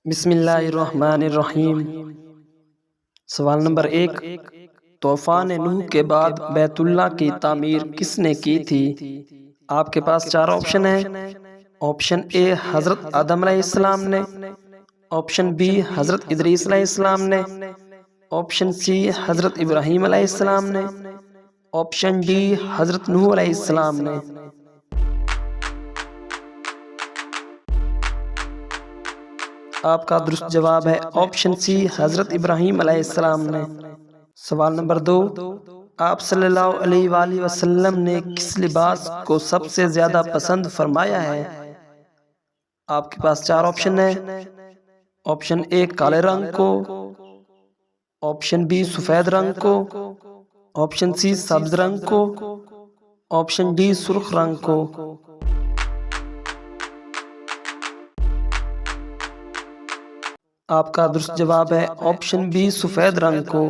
بسم اللہ الرحمن الرحیم۔ سوال نمبر 1، طوفان نوح کے بعد بیت اللہ کی تعمیر کس نے کی تھی؟ آپ کے پاس 4 آپشن ہیں۔ آپشن اے حضرت آدم علیہ السلام نے، آپشن بی حضرت ادریس علیہ السلام نے، آپشن سی حضرت ابراہیم علیہ السلام نے، آپشن ڈی حضرت نوح علیہ السلام نے۔ آپ کا درست جواب ہے آپشن سی حضرت ابراہیم علیہ السلام نے۔ سوال نمبر 2، آپ صلی اللہ علیہ وآلہ وسلم نے کس لباس کو سب سے زیادہ پسند فرمایا ہے؟ آپ کے پاس 4 آپشن ہیں۔ آپشن اے کالے رنگ کو، آپشن بی سفید رنگ کو، آپشن سی سبز رنگ کو، آپشن ڈی سرخ رنگ کو۔ آپ کا درست جواب ہے آپشن بی سفید رنگ کو۔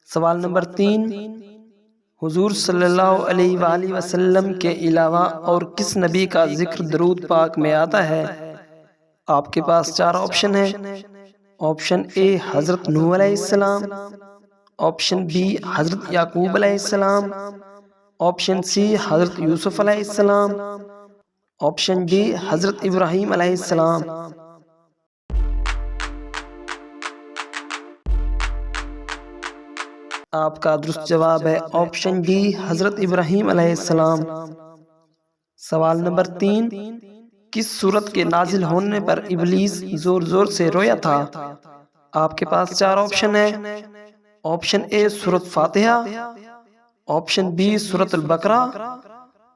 سوال نمبر 3، حضور صلی اللہ علیہ وآلہ وسلم کے علاوہ اور کس نبی کا ذکر درود پاک میں آتا ہے؟ آپ کے پاس 4 آپشن ہیں۔ آپشن اے حضرت نوح علیہ السلام، آپشن بی حضرت یعقوب علیہ السلام، آپشن سی حضرت یوسف علیہ السلام، آپشن ڈی حضرت ابراہیم علیہ السلام۔ آپ کا درست جواب ہے آپشن ڈی حضرت ابراہیم علیہ السلام۔ سوال نمبر 3، کس سورت کے نازل ہونے پر ابلیس زور زور سے رویا تھا؟ آپ کے پاس 4 آپشن ہیں۔ آپشن اے سورت فاتحہ، آپشن بی سورت البقرہ،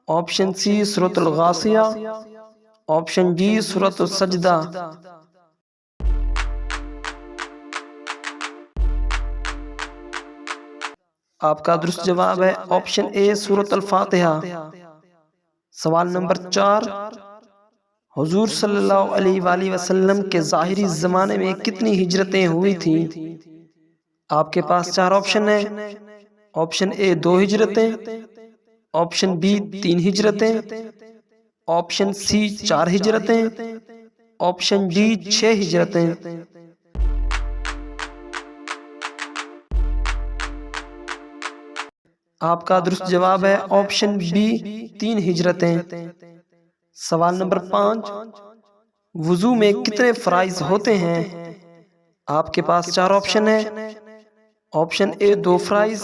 آپشن سی سورت الغاشیہ، آپشن ڈی سورت السجدہ۔ آپ کا درست جواب ہے آپشن اے سورت الفاتحہ۔ سوال نمبر 4، حضور صلی اللہ علیہ وآلہ وسلم کے ظاہری زمانے میں کتنی ہجرتیں ہوئی تھیں؟ آپ کے پاس 4 آپشن ہیں۔ آپشن اے 2 ہجرتیں، آپشن بی 3 ہجرتیں، آپشن سی 4 ہجرتیں، آپشن ڈی 6 ہجرتیں۔ آپ کا درست جواب ہے آپشن بی 3 ہجرتیں۔ سوال نمبر 5، وضو میں کتنے فرائض ہوتے ہیں؟ آپ کے پاس 4 آپشن ہیں۔ آپشن اے 2 فرائض،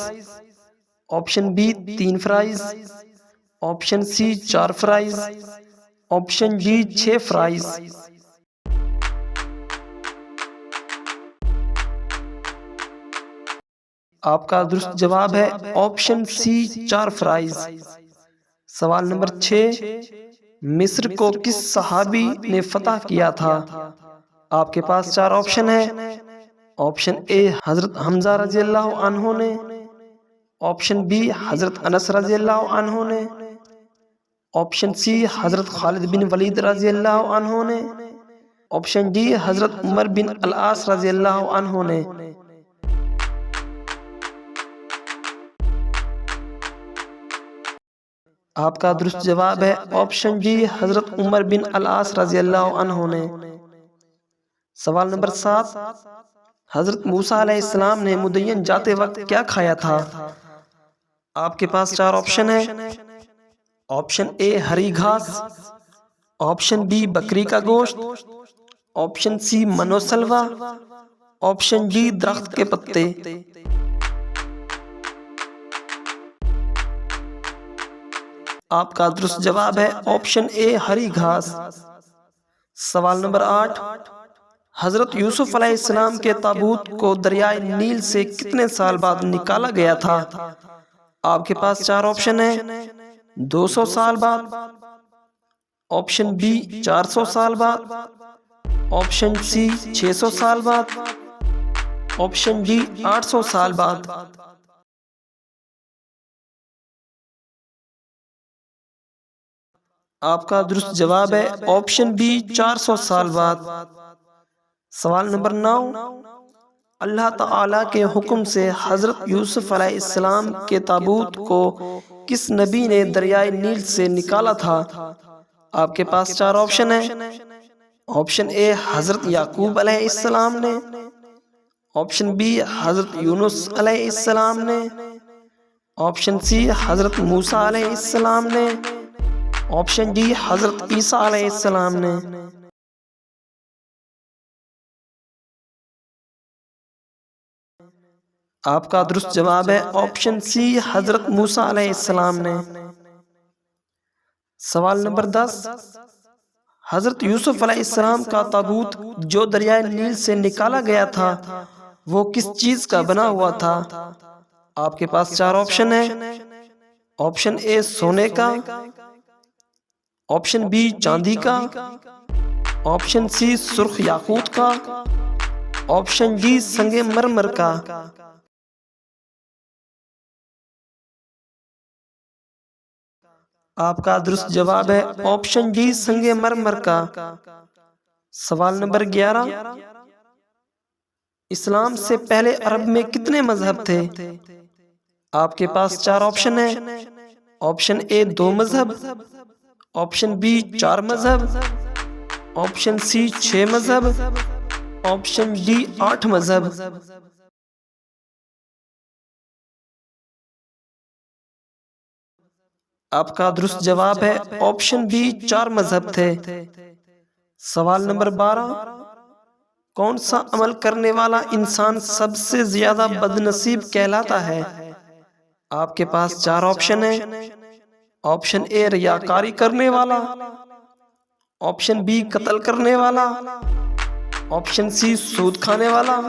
آپشن بی 3 فرائض، آپشن سی 4 فرائض، آپشن ڈی 6 فرائض۔ آپ کا درست جواب ہے آپشن سی 4 فرائض۔ سوال نمبر 6، مصر کو کس صحابی نے فتح کیا تھا؟ آپ کے پاس 4 آپشن ہیں۔ آپشن اے حضرت حمزہ رضی اللہ عنہ نے، آپشن بی حضرت انس رضی اللہ عنہ نے، آپشن سی حضرت خالد بن ولید رضی اللہ عنہ نے، آپشن ڈی حضرت عمر بن العاص رضی اللہ عنہ نے۔ آپ کا درست جواب ہے آپشن ڈی حضرت عمر بن العاص رضی اللہ عنہ نے۔ سوال نمبر 7، حضرت موسیٰ علیہ السلام نے مدین جاتے وقت کیا کھایا تھا؟ آپ کے پاس 4 آپشن ہیں۔ آپشن اے ہری گھاس، آپشن بی بکری کا گوشت، آپشن سی من و سلوی، آپشن ڈی درخت کے پتے۔ آپ کا درست جواب ہے آپشن اے ہری گھاس۔ سوال نمبر 8، حضرت یوسف علیہ السلام کے تابوت کو دریائے نیل سے کتنے سال بعد نکالا گیا تھا؟ آپ کے پاس 4 آپشن ہیں۔ 200 سال بعد، آپشن بی 400 سال بعد، آپشن سی 600 سال بعد، آپشن ڈی 800 سال بعد۔ آپ کا درست جواب ہے آپشن بی 400 سال بعد۔ سوال نمبر 9، اللہ تعالیٰ کے حکم سے حضرت یوسف علیہ السلام کے تابوت کو کس نبی نے دریائے نیل سے نکالا تھا؟ آپ کے پاس 4 آپشن ہیں۔ آپشن اے حضرت یعقوب علیہ السلام نے، آپشن بی حضرت یونس علیہ السلام نے، آپشن سی حضرت موسیٰ علیہ السلام نے، آپشن ڈی حضرت عیسیٰ علیہ السلام نے۔ آپ کا درست جواب ہے آپشن سی حضرت موسیٰ علیہ السلام نے۔ سوال نمبر 10، حضرت یوسف علیہ السلام کا تابوت جو دریائے نیل سے نکالا گیا تھا وہ کس چیز کا بنا ہوا تھا؟ آپ کے پاس 4 آپشن ہیں۔ آپشن اے سونے کا، آپشن بی چاندی کا، آپشن سی سرخ یاقوت کا، آپشن ڈی سنگ مرمر کا۔ آپ کا درست جواب ہے آپشن ڈی سنگ مرمر کا۔ سوال نمبر 11، اسلام سے پہلے عرب میں کتنے مذہب تھے؟ آپ کے پاس 4 آپشن ہیں۔ آپشن اے 2 مذہب، آپشن بی 4 مذہب، آپشن سی 6 مذہب، آپشن ڈی 8 مذہب۔ آپ کا درست جواب ہے آپشن بی 4 مذہب تھے۔ سوال نمبر 12، کون سا عمل کرنے والا انسان سب سے زیادہ بد نصیب کہلاتا ہے؟ آپ کے پاس 4 آپشن ہیں۔ آپشن اے ریاکاری کرنے والا، آپشن بی قتل کرنے والا، آپشن سی سود کھانے والا،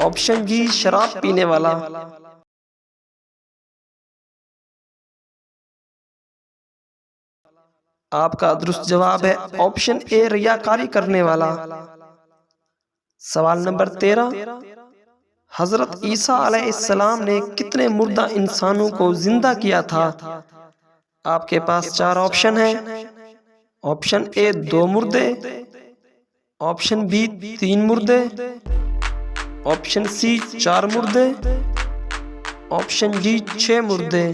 آپشن ڈی شراب پینے والا۔ آپ کا درست جواب ہے آپشن اے ریاکاری کرنے والا۔ سوال نمبر 13، حضرت عیسیٰ علیہ السلام نے کتنے مردہ انسانوں کو زندہ کیا تھا؟ آپ کے پاس 4 آپشن ہیں۔ آپشن اے 2 مردے، آپشن بی 3 مردے، آپشن سی 4 مردے، آپشن ڈی 6 مردے۔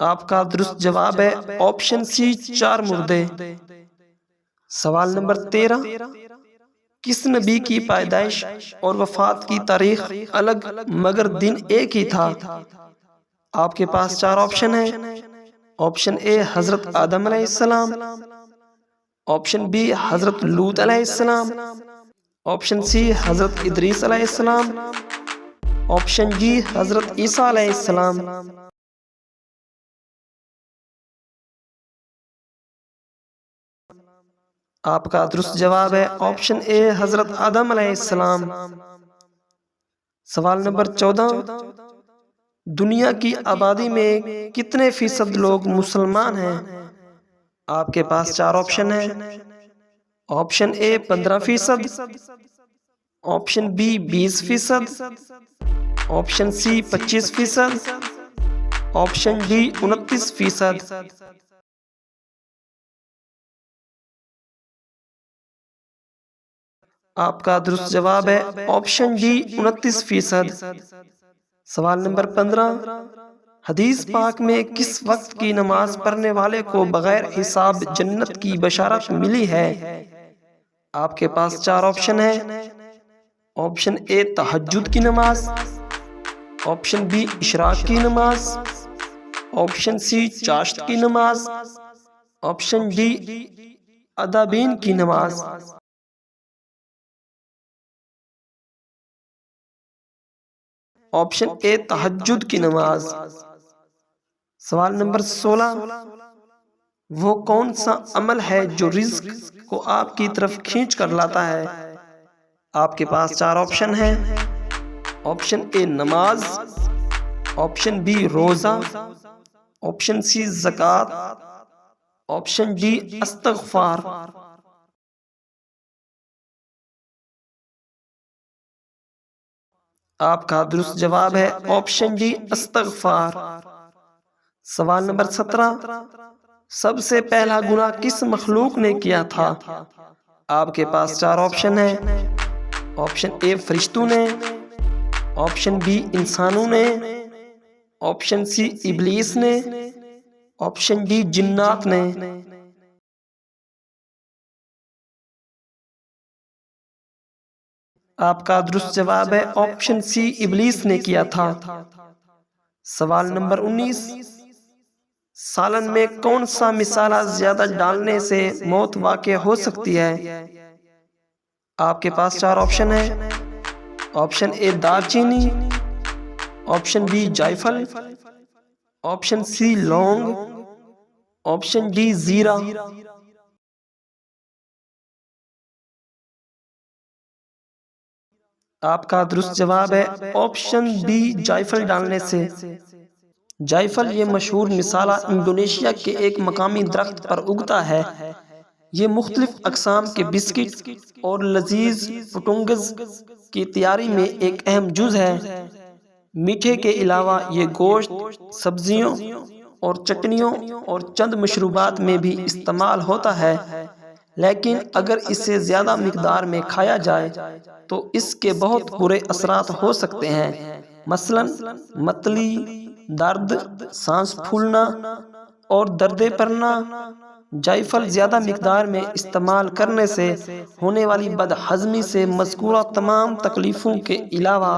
آپ کا درست جواب ہے آپشن سی 4 مردے۔ سوال نمبر 13، کس نبی کی پیدائش اور وفات کی تاریخ الگ مگر دن ایک ہی تھا؟ آپ کے پاس 4 آپشن ہیں۔ آپشن اے حضرت آدم علیہ السلام، آپشن بی حضرت لوط علیہ السلام، آپشن سی حضرت ادریس علیہ السلام، آپشن ڈی حضرت عیسیٰ علیہ السلام۔ آپ کا درست جواب ہے آپشن اے حضرت آدم علیہ السلام۔ سوال نمبر 14، دنیا کی آبادی میں کتنے فیصد لوگ مسلمان ہیں؟ آپ کے پاس 4 آپشن ہیں۔ Option A 15%، option B 20%، option C 25%، option D 29%۔ آپ کا درست جواب ہے آپشن ڈی 29%۔ سوال نمبر 15، حدیث پاک میں کس وقت کی نماز پڑھنے والے کو بغیر حساب جنت کی بشارت ملی ہے؟ آپ کے پاس 4 آپشن ہیں۔ آپشن اے تہجد کی نماز، آپشن بی اشراق کی نماز، آپشن سی چاشت کی نماز، آپشن ڈی ادابین کی نماز۔ آپشن اے تہجد کی نماز۔ سوال نمبر 16، وہ کون سا عمل ہے جو رزق کو آپ کی طرف کھینچ کر لاتا ہے؟ آپ کے پاس 4 آپشن ہیں۔ آپشن اے نماز، آپشن بی روزہ، آپشن سی زکوٰۃ، آپشن ڈی استغفار۔ آپ کا درست جواب ہے آپشن ڈی استغفار۔ سوال نمبر 17، سب سے پہلا گناہ کس مخلوق نے کیا تھا؟ آپ کے پاس 4 آپشن ہیں۔ آپشن اے فرشتوں نے، آپشن بی انسانوں نے، آپشن سی ابلیس نے، آپشن ڈی جنات نے، آپ کا درست جواب ہے آپشن سی ابلیس نے کیا تھا۔ سوال نمبر 19، سالن میں کون سا مسالہ زیادہ ڈالنے سے موت واقع ہو سکتی ہے؟ آپ کے پاس 4 آپشن ہیں۔ آپشن اے دار چینی، آپشن بی جائفل، آپشن سی لونگ، آپشن ڈی زیرہ۔ آپ کا درست جواب ہے آپشن بی جائفل ڈالنے سے۔ جائفل یہ مشہور مسالہ انڈونیشیا کے ایک مقامی درخت پر اگتا ہے۔ یہ مختلف اقسام کے بسکٹ اور لذیذ پڈنگز کی تیاری میں ایک اہم جز ہے۔ میٹھے کے علاوہ یہ گوشت، سبزیوں اور چٹنیوں اور چند مشروبات میں بھی استعمال ہوتا ہے، لیکن اگر اسے زیادہ مقدار میں کھایا جائے تو اس کے بہت برے اثرات ہو سکتے ہیں، مثلاً متلی، درد، سانس پھولنا اور دردے پڑنا۔ جائفل زیادہ مقدار میں استعمال کرنے سے ہونے والی بد ہضمی سے مذکورہ تمام تکلیفوں کے علاوہ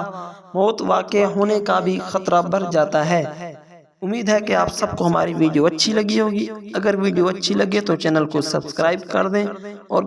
موت واقع ہونے کا بھی خطرہ بڑھ جاتا ہے۔ امید ہے کہ آپ سب کو ہماری ویڈیو اچھی لگی ہوگی۔ اگر ویڈیو اچھی لگے تو چینل کو سبسکرائب کر دیں اور